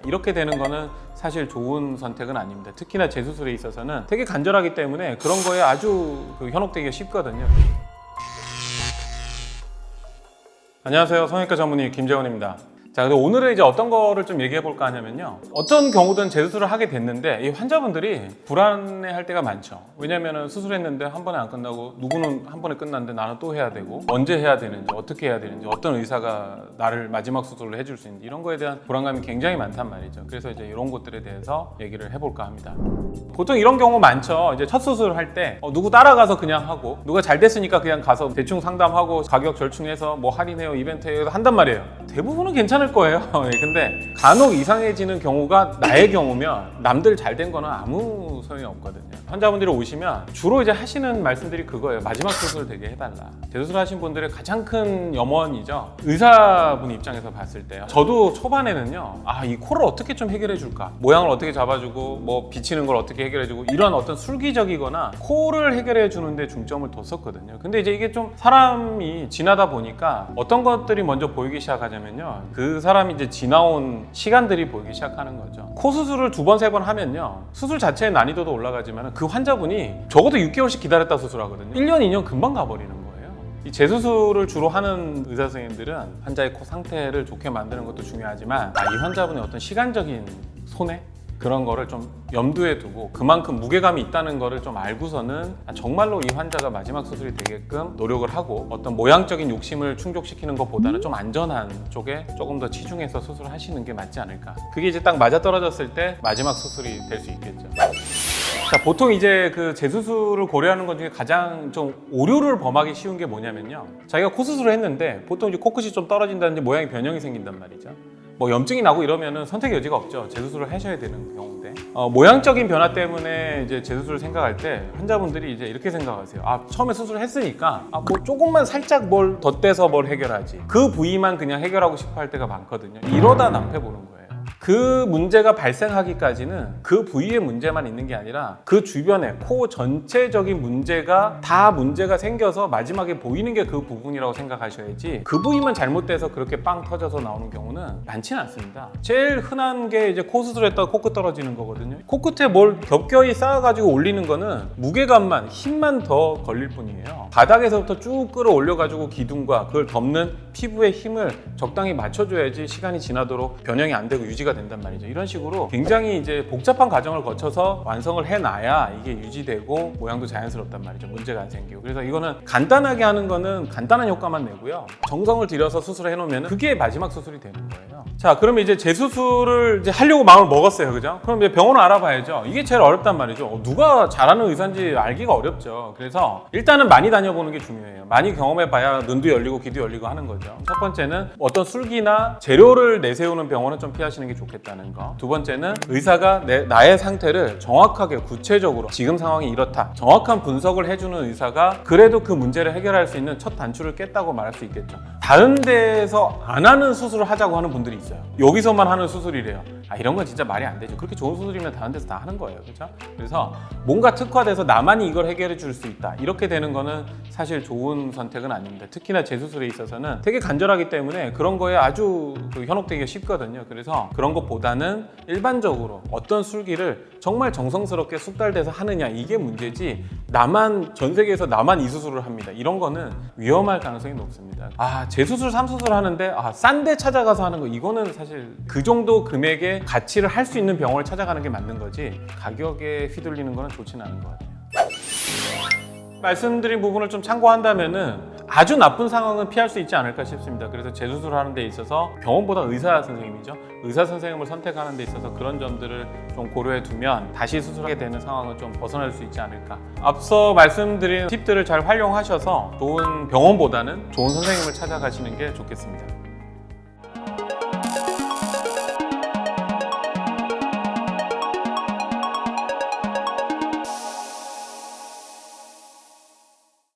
이렇게 되는 거는 사실 좋은 선택은 아닙니다. 특히나 재수술에 있어서는 되게 간절하기 때문에 그런 거에 아주 현혹되기가 쉽거든요. 안녕하세요. 성형외과 전문의 김재원입니다. 자, 근데 오늘은 이제 어떤 거를 좀 얘기해 볼까 하냐면요. 어떤 경우든 재수술을 하게 됐는데 이 환자분들이 불안해 할 때가 많죠. 왜냐면은 수술했는데 한 번에 안 끝나고 누구는 한 번에 끝났는데 나는 또 해야 되고 언제 해야 되는지 어떻게 해야 되는지 어떤 의사가 나를 마지막 수술을 해줄 수 있는지 이런 거에 대한 불안감이 굉장히 많단 말이죠. 그래서 이제 이런 것들에 대해서 얘기를 해볼까 합니다. 보통 이런 경우 많죠. 이제 첫 수술을 할 때 누구 따라가서 그냥 하고 누가 잘 됐으니까 그냥 가서 대충 상담하고 가격 절충해서 뭐 할인해요 이벤트해요 한단 말이에요. 대부분은 괜찮을 거예요. 근데 간혹 이상해지는 경우가 나의 경우면 남들 잘 된 거는 아무 소용이 없거든요. 환자분들이 오시면 주로 이제 하시는 말씀들이 그거예요. 마지막 수술을 되게 해달라. 재수술 하신 분들의 가장 큰 염원이죠. 의사분 입장에서 봤을 때요. 저도 초반에는요. 이 코를 어떻게 좀 해결해 줄까? 모양을 어떻게 잡아주고 뭐 비치는 걸 어떻게 해결해 주고 이런 어떤 술기적이거나 코를 해결해 주는데 중점을 뒀었거든요. 근데 이제 이게 좀 사람이 지나다 보니까 어떤 것들이 먼저 보이기 시작하냐면요. 그 사람이 이제 지나온 시간들이 보이기 시작하는 거죠. 코 수술을 2번, 3번 하면요. 수술 자체의 난이도도 올라가지만 그 환자분이 적어도 6개월씩 기다렸다 수술하거든요. 1년, 2년 금방 가버리는 거예요. 이 재수술을 주로 하는 의사 선생님들은 환자의 코 상태를 좋게 만드는 것도 중요하지만 이 환자분의 어떤 시간적인 손해? 그런 거를 좀 염두에 두고 그만큼 무게감이 있다는 거를 좀 알고서는 정말로 이 환자가 마지막 수술이 되게끔 노력을 하고 어떤 모양적인 욕심을 충족시키는 것보다는 좀 안전한 쪽에 조금 더 치중해서 수술을 하시는 게 맞지 않을까. 그게 이제 딱 맞아떨어졌을 때 마지막 수술이 될 수 있겠죠. 자, 보통 이제 그 재수술을 고려하는 것 중에 가장 좀 오류를 범하기 쉬운 게 뭐냐면요. 자기가 코 수술을 했는데 보통 이제 코끝이 좀 떨어진다든지 모양이 변형이 생긴단 말이죠. 뭐 염증이 나고 이러면은 선택의 여지가 없죠. 재수술을 하셔야 되는 경우인데 모양적인 변화 때문에 이제 재수술을 생각할 때 환자분들이 이제 이렇게 생각하세요. 처음에 수술을 했으니까 뭐 조금만 살짝 뭘 덧대서 뭘 해결하지. 그 부위만 그냥 해결하고 싶어 할 때가 많거든요. 이러다 낭패 보는 거예요. 그 문제가 발생하기까지는 그 부위의 문제만 있는 게 아니라 그 주변에 코 전체적인 문제가 다 문제가 생겨서 마지막에 보이는 게 그 부분이라고 생각하셔야지 그 부위만 잘못돼서 그렇게 빵 터져서 나오는 경우는 많지는 않습니다. 제일 흔한 게 이제 코 수술했다가 코끝 떨어지는 거거든요. 코끝에 뭘 겹겹이 쌓아가지고 올리는 거는 무게감만 힘만 더 걸릴 뿐이에요. 바닥에서부터 쭉 끌어올려가지고 기둥과 그걸 덮는 피부의 힘을 적당히 맞춰줘야지 시간이 지나도록 변형이 안 되고 유지가 된단 말이죠. 이런 식으로 굉장히 이제 복잡한 과정을 거쳐서 완성을 해놔야 이게 유지되고 모양도 자연스럽단 말이죠. 문제가 안 생기고. 그래서 이거는 간단하게 하는 거는 간단한 효과만 내고요. 정성을 들여서 수술을 해놓으면 그게 마지막 수술이 되는 거예요. 자, 그러면 이제 재수술을 이제 하려고 마음을 먹었어요. 그죠? 그럼 이제 병원을 알아봐야죠. 이게 제일 어렵단 말이죠. 누가 잘하는 의사인지 알기가 어렵죠. 그래서 일단은 많이 다녀보는 게 중요해요. 많이 경험해봐야 눈도 열리고 귀도 열리고 하는 거죠. 첫 번째는 어떤 술기나 재료를 내세우는 병원은 좀 피하시는 게 좋겠다는 거. 두 번째는 의사가 나의 상태를 정확하게 구체적으로 지금 상황이 이렇다 정확한 분석을 해주는 의사가 그래도 그 문제를 해결할 수 있는 첫 단추를 깼다고 말할 수 있겠죠. 다른 데에서 안 하는 수술을 하자고 하는 분들이 있어요. 여기서만 하는 수술이래요. 이런 건 진짜 말이 안 되죠. 그렇게 좋은 수술이면 다른 데서 다 하는 거예요. 그렇죠? 그래서 뭔가 특화돼서 나만이 이걸 해결해 줄 수 있다. 이렇게 되는 거는 사실 좋은 선택은 아닙니다. 특히나 재수술에 있어서는 되게 간절하기 때문에 그런 거에 아주 현혹되기가 쉽거든요. 그래서 그런 것보다는 일반적으로 어떤 술기를 정말 정성스럽게 숙달돼서 하느냐 이게 문제지 전 세계에서 나만 이 수술을 합니다. 이런 거는 위험할 가능성이 높습니다. 재수술, 3수술 하는데 싼 데 찾아가서 하는 거 이거는 사실 그 정도 금액의 가치를 할 수 있는 병원을 찾아가는 게 맞는 거지 가격에 휘둘리는 거는 좋지는 않은 것 같아요. 말씀드린 부분을 좀 참고한다면은 아주 나쁜 상황은 피할 수 있지 않을까 싶습니다. 그래서 재수술을 하는 데 있어서 병원보다 의사 선생님이죠. 의사 선생님을 선택하는 데 있어서 그런 점들을 좀 고려해 두면 다시 수술하게 되는 상황은 좀 벗어날 수 있지 않을까. 앞서 말씀드린 팁들을 잘 활용하셔서 좋은 병원보다는 좋은 선생님을 찾아가시는 게 좋겠습니다.